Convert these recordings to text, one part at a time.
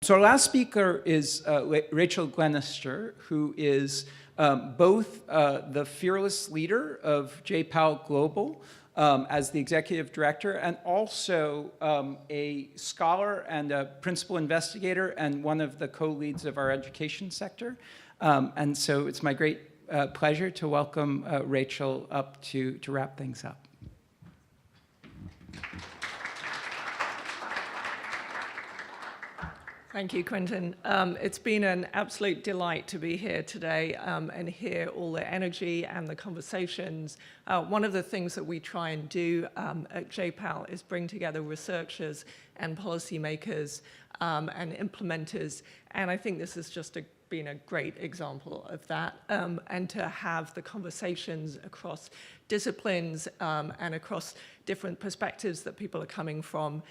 So our last speaker is Rachel Glenister, who is both the fearless leader of J-PAL Global as the executive director, and also a scholar and a principal investigator and one of the co-leads of our education sector. And so it's my great pleasure to welcome Rachel up to wrap things up. Thank you, Quentin. It's been an absolute delight to be here today and hear all the energy and the conversations. One of the things that we try and do at J-PAL is bring together researchers and policymakers and implementers, and I think this has just been a great example of that, and to have the conversations across disciplines and across different perspectives that people are coming from.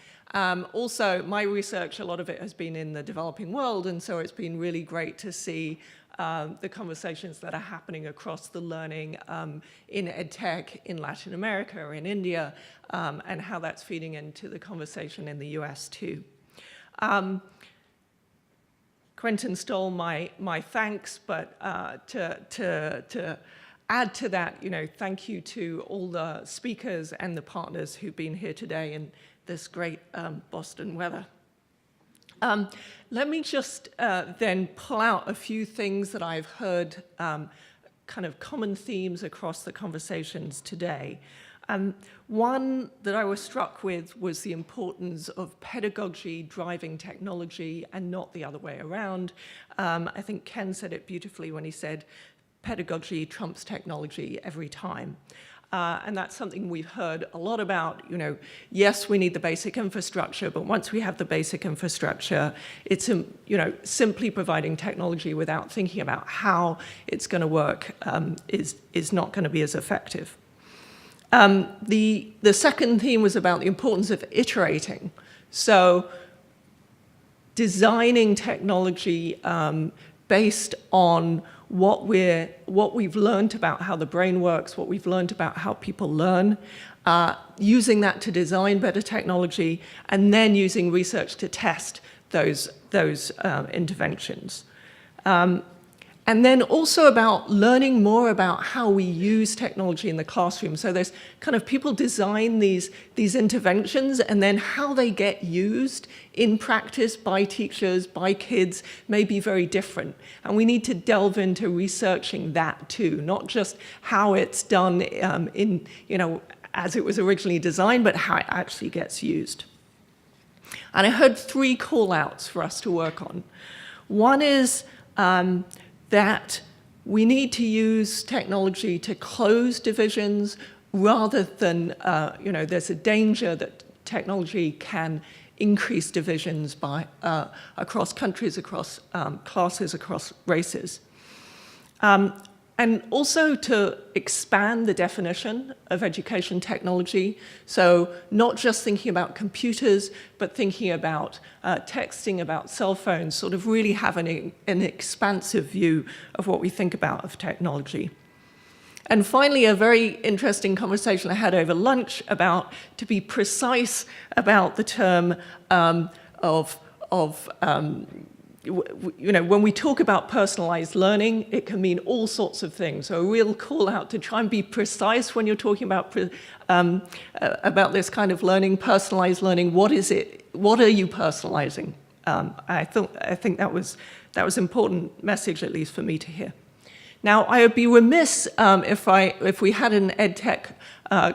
Also, my research, a lot of it has been in the developing world, and so it's been really great to see the conversations that are happening across the learning in EdTech in Latin America or in India, and how that's feeding into the conversation in the US too. Quentin stole my thanks, but to add to that, thank you to all the speakers and the partners who've been here today in this great Boston weather. Let me just then pull out a few things that I've heard, kind of common themes across the conversations today. One that I was struck with was the importance of pedagogy driving technology and not the other way around. I think Ken said it beautifully when he said, pedagogy trumps technology every time. And that's something we've heard a lot about. Yes, we need the basic infrastructure, but once we have the basic infrastructure, it's simply providing technology without thinking about how it's going to work is not going to be as effective. The second theme was about the importance of iterating. So designing technology based on what we've learned about how the brain works, what we've learned about how people learn, using that to design better technology, and then using research to test those interventions. And then also about learning more about how we use technology in the classroom. So there's kind of people design these interventions, and then how they get used in practice by teachers, by kids, may be very different. And we need to delve into researching that too, not just how it's done as it was originally designed, but how it actually gets used. And I heard 3 call-outs for us to work on. One is that we need to use technology to close divisions rather than, there's a danger that technology can increase divisions across countries, across classes, across races. And also to expand the definition of education technology. So not just thinking about computers, but thinking about texting, about cell phones, sort of really having an expansive view of what we think about of technology. And finally, a very interesting conversation I had over lunch about, to be precise about the term when we talk about personalized learning, it can mean all sorts of things. So a real call out to try and be precise when you're talking about this kind of learning, personalized learning. What is it? What are you personalizing? I think that was important message, at least for me to hear. Now, I would be remiss if we had an EdTech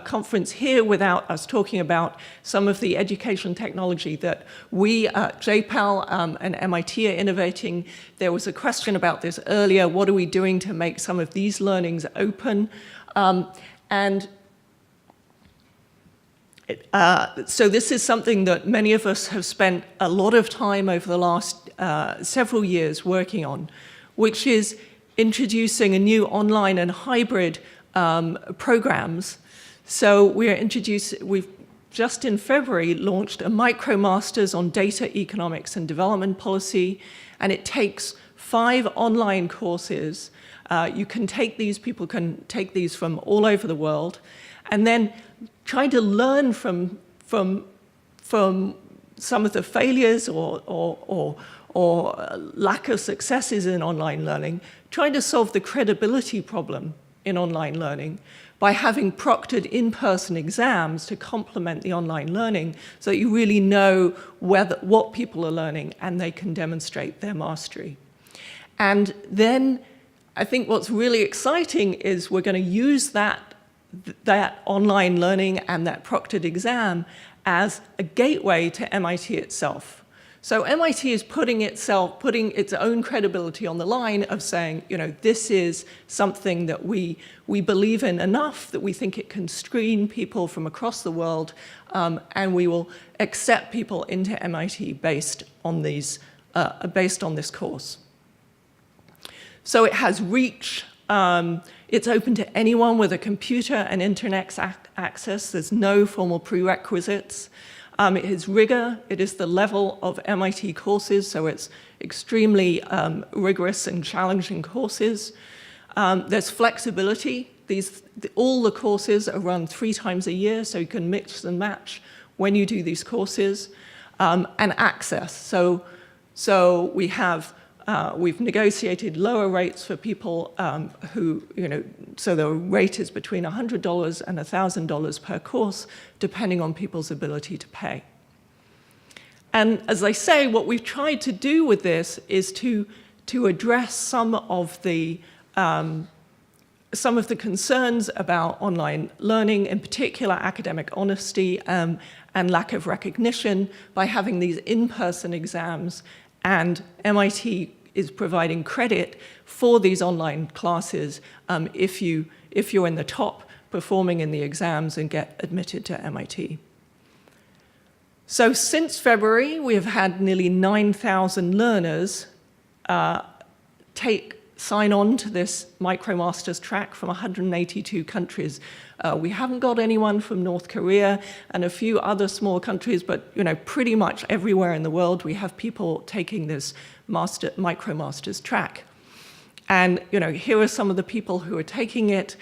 conference here without us talking about some of the education technology that we at J-PAL and MIT are innovating. There was a question about this earlier. What are we doing to make some of these learnings open? So this is something that many of us have spent a lot of time over the last several years working on, which is introducing a new online and hybrid programs. So we've just in February launched a MicroMasters on data economics and development policy, and it takes 5 online courses. You can take these, people can take these from all over the world, and then try to learn from some of the failures or or lack of successes in online learning, trying to solve the credibility problem in online learning by having proctored in-person exams to complement the online learning so that you really know what people are learning and they can demonstrate their mastery. And then I think what's really exciting is we're going to use that online learning and that proctored exam as a gateway to MIT itself. So MIT is putting its own credibility on the line of saying, this is something that we believe in enough that we think it can screen people from across the world, and we will accept people into MIT based on this course. So it has reach. It's open to anyone with a computer and internet access. There's no formal prerequisites. It is rigor. It is the level of MIT courses, so it's extremely rigorous and challenging courses. There's flexibility. All the courses are run 3 times a year, so you can mix and match when you do these courses. And access. So we've negotiated lower rates for people who, so the rate is between $100 and $1,000 per course, depending on people's ability to pay. And as I say, what we've tried to do with this is to address some of the concerns about online learning, in particular academic honesty and lack of recognition, by having these in-person exams, and MIT is providing credit for these online classes if you're in the top performing in the exams and get admitted to MIT. So since February, we have had nearly 9,000 learners sign on to this MicroMasters track from 182 countries. We haven't got anyone from North Korea and a few other small countries, but pretty much everywhere in the world we have people taking this MicroMasters track. And here are some of the people who are taking it.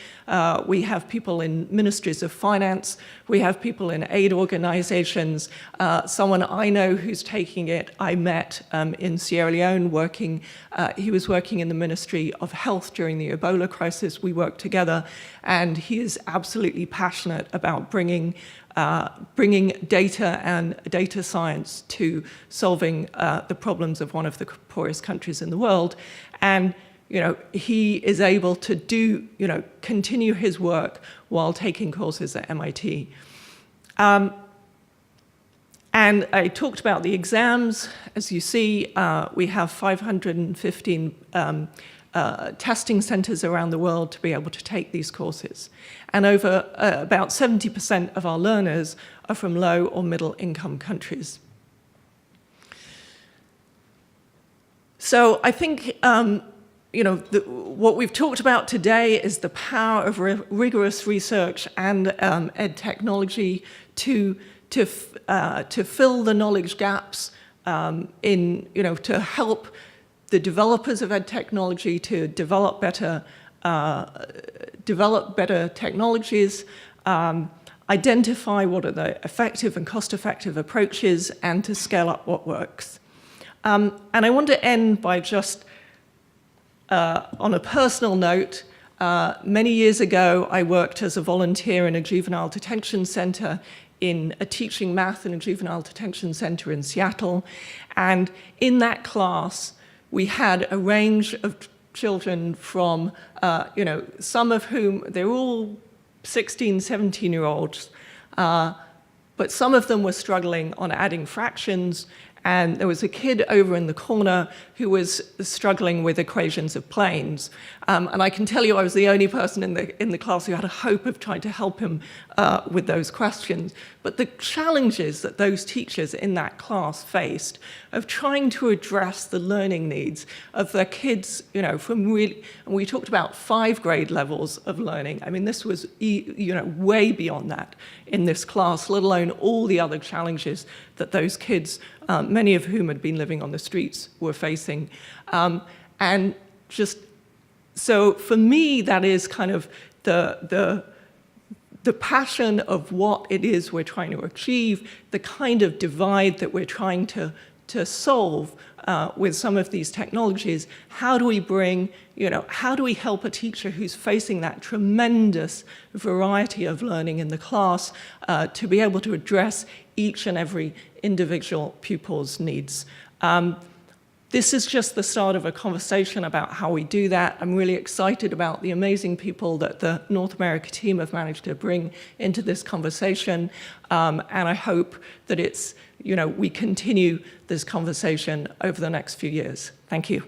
We have people in ministries of finance. We have people in aid organizations. Someone I know who's taking it, I met in Sierra Leone working. He was working in the Ministry of Health during the Ebola crisis. We worked together, and he is absolutely passionate about bringing data and data science to solving the problems of one of the poorest countries in the world. And he is able to continue his work while taking courses at MIT. And I talked about the exams. As you see, we have 515 testing centers around the world to be able to take these courses. And over about 70% of our learners are from low or middle income countries. So I think what we've talked about today is the power of rigorous research and ed technology to fill the knowledge gaps to help the developers of ed technology to develop better technologies, identify what are the effective and cost-effective approaches, and to scale up what works. And I want to end by just on a personal note. Many years ago, I worked as a volunteer in a juvenile detention center teaching math in a juvenile detention center in Seattle. And in that class, we had a range of children from, some of whom, they're all 16, 17-year-olds, but some of them were struggling on adding fractions. And there was a kid over in the corner who was struggling with equations of planes. And I can tell you I was the only person in the class who had a hope of trying to help him with those questions. But the challenges that those teachers in that class faced of trying to address the learning needs of their kids, from really, and we talked about 5 grade levels of learning. I mean, this was, way beyond that in this class, let alone all the other challenges that those kids, many of whom had been living on the streets, were facing. And just, so for me, that is kind of the passion of what it is we're trying to achieve, the kind of divide that we're trying to to solve with some of these technologies. How do we bring, how do we help a teacher who's facing that tremendous variety of learning in the class to be able to address each and every individual pupil's needs? This is just the start of a conversation about how we do that. I'm really excited about the amazing people that the North America team have managed to bring into this conversation. And I hope that we continue this conversation over the next few years. Thank you.